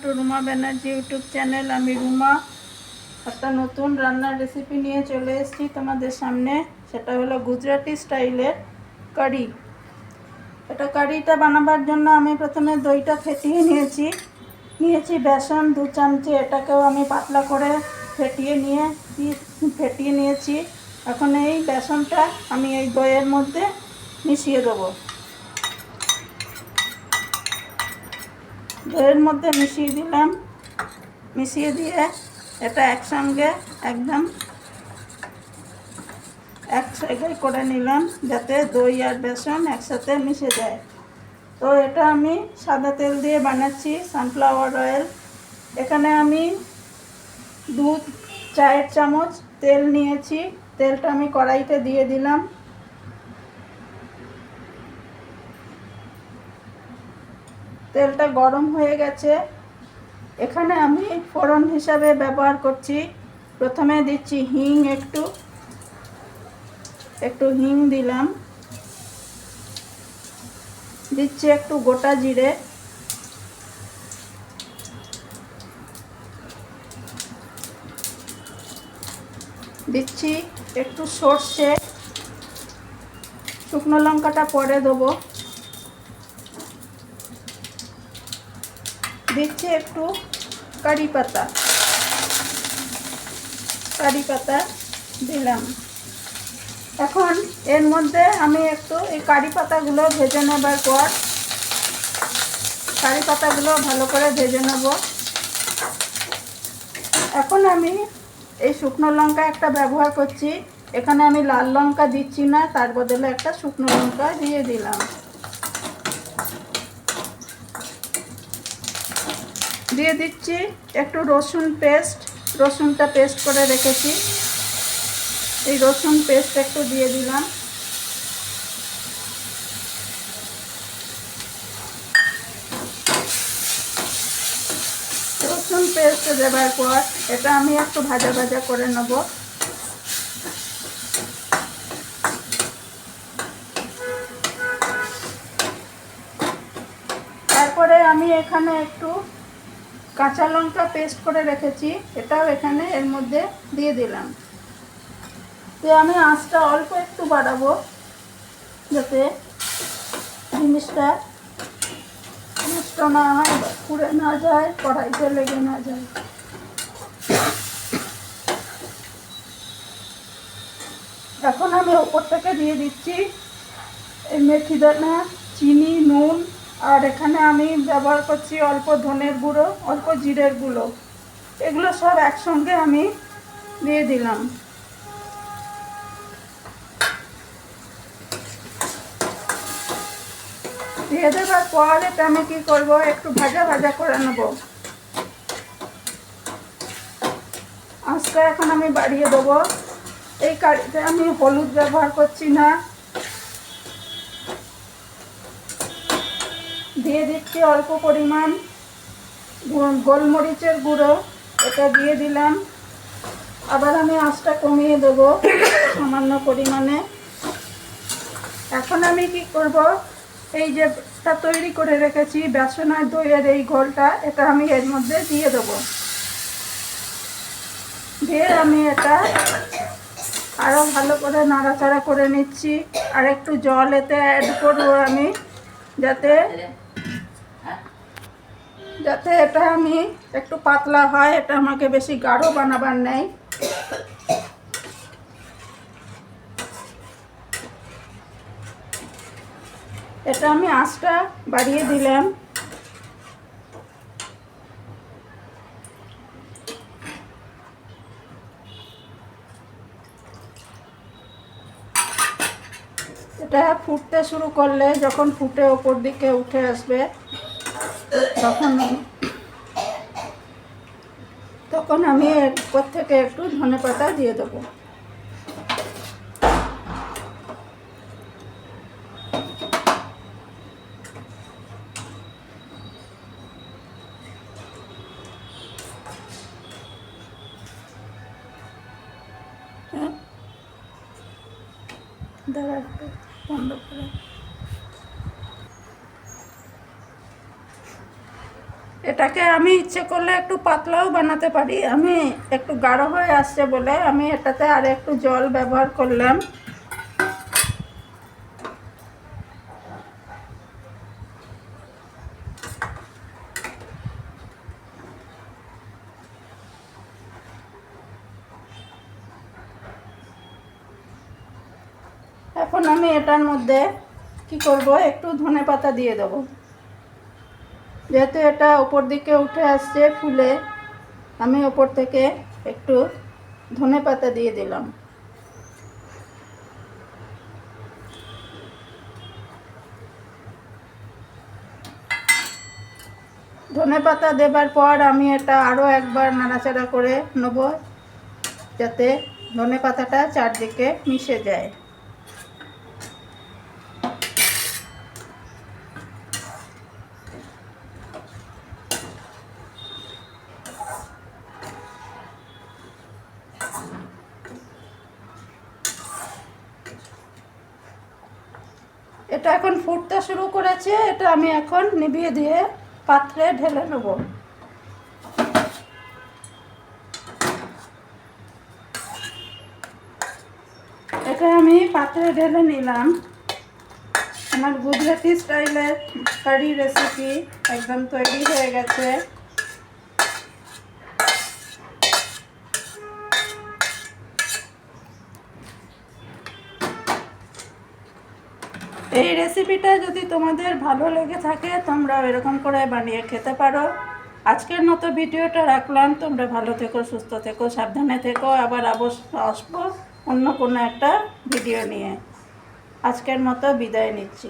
Two Ruma Banerjee YouTube channel. আমি রুমা একটা নতুন রান্নার রেসিপি নিয়ে চলে এসেছি তোমাদের সামনে। সেটা হলো গুজরাটি স্টাইলের কারি। এটা কারিটা বানাবার জন্য আমি প্রথমে দইটা ফেটিয়ে নিয়েছি বেসন 2 চামচি। এটাকেও আমি পাতলা করে ফেটিয়ে নিয়েছি। এখন এই বেসনটা আমি এই দইয়ের মধ্যে মিশিয়ে দেবো। দইয়ের মধ্যে মিশিয়ে দিলাম। মিশিয়ে দিয়ে এটা একসঙ্গে একদম এক জায়গায় করে নিলাম, যাতে দই আর বেসন একসাথে মিশে যায়। তো এটা আমি সাদা তেল দিয়ে বানাচ্ছি, সানফ্লাওয়ার অয়েল। এখানে আমি 2 চায়ের চামচ তেল নিয়েছি। তেলটা আমি কড়াইতে দিয়ে দিলাম। তেলটা গরম হয়ে গেছে। এখানে আমি ফোড়ন হিসাবে ব্যবহার করছি, প্রথমে দিচ্ছি হিং। একটু হিং দিলাম। দিচ্ছি একটু গোটা জিরে। দিচ্ছি একটু সর্ষে, শুকনো লঙ্কাটা পরে দেবো। দিচ্ছি একটু কারি পাতা দিলাম। এখন এর মধ্যে আমি একটু এই কারি পাতাগুলো ভেজে নেবার পর কারি পাতাগুলো ভালো করে ভেজে নেব। এখন আমি এই শুকনো লঙ্কা একটা ব্যবহার করছি। এখানে আমি লাল লঙ্কা দিচ্ছি না, তার বদলে একটা শুকনো লঙ্কা দিয়ে দিলাম। দিয়ে দিচ্ছি একটু রসুন পেস্ট। রসুনটা পেস্ট করে রেখেছি, এই রসুন পেস্ট একটু দিয়ে দিলাম। রসুন পেস্ট দেওয়ার পর এটা আমি একটু ভাজা করে নেব। তারপরে আমি এখানে একটু কাঁচা লঙ্কা পেস্ট করে রেখেছি, এটাও এখানে এর মধ্যে দিয়ে দিলাম। তো আমি আঁচটা অল্প একটু বাড়াবো, যাতে জিনিসটা নষ্ট না হয়, পুড়ে না যায়, কড়াইতে লেগে না যায়। এখন আমি ওপর থেকে দিয়ে দিচ্ছি এই মেথি দানা, চিনি, নুন। আর এখানে আমি ব্যবহার করছি অল্প ধনের গুঁড়ো, অল্প জিরের গুঁড়ো। এগুলো সব একসঙ্গে আমি দিয়ে দিলাম। দিয়ে দেওয়ার পর এটা আমি কি করব, একটু ভাজা করে নেব। আঁচটা এখন আমি বাড়িয়ে দেবো। এই কারিতে আমি হলুদ ব্যবহার করছি না। দিয়ে দিচ্ছি অল্প পরিমাণ গোলমরিচের গুঁড়ো, এটা দিয়ে দিলাম। আবার আমি আঁচটা কমিয়ে দেবো সামান্য পরিমাণে। এখন আমি কি করব, এই যেটা তৈরি করে রেখেছি বেসন আর দইয়ের এই ঘোলটা, এটা আমি এর মধ্যে দিয়ে দেবো। দিয়ে আমি এটা আরও ভালো করে নাড়াচাড়া করে নিচ্ছি। আর একটু জল এতে অ্যাড করবো আমি, যাতে এটা আমি একটু পাতলা হয়। এটা আমাকে বেশি গাঢ় বানাবার নেই। এটা আমি আঁচটা বাড়িয়ে দিলাম। এটা ফুটতে শুরু করলে, যখন ফুটে ওপর দিকে উঠে আসবে, তখন আমি এর উপর থেকে একটু ধনেপাতা দিয়ে দেবো। দাঁড়া একটু বন্ধ করে। এটা এটাকে আমি ইচ্ছে করলে একটু পাতলাও বানাতে পারি। আমি একটু গাঢ় হয়ে আসছে বলে আমি এটাতে আর একটু জল ব্যবহার করলাম। এখন আমি এটার মধ্যে কি করব, একটু ধনেপাতা দিয়ে দেবো। যেহেতু এটা ওপর দিকে উঠে আসছে ফুলে, আমি ওপর থেকে একটু ধনেপাতা দিয়ে দিলাম। ধনেপাতা দেবার পর আমি এটা আরও একবার নাড়াচাড়া করে নেব, যাতে ধনেপাতাটা চারদিকে মিশে যায়। এটা এখন ফুটতে শুরু করেছে, এটা আমি এখন নিভিয়ে দিয়ে পাত্রে ঢেলে নেব। এটা আমি পাত্রে ঢেলে নিলাম। আমার গুজরাটি স্টাইলের কারি রেসিপি একদম তৈরি হয়ে গেছে। এই রেসিপিটা যদি তোমাদের ভালো লেগে থাকে তোমরা এরকম করে বানিয়ে খেতে পারো। আজকের মতো ভিডিওটা রাখলাম। তোমরা ভালো থেকো, সুস্থ থেকো, সাবধানে থেকো। আবার আসবো অন্য কোনো একটা ভিডিও নিয়ে। আজকের মতো বিদায় নিচ্ছি।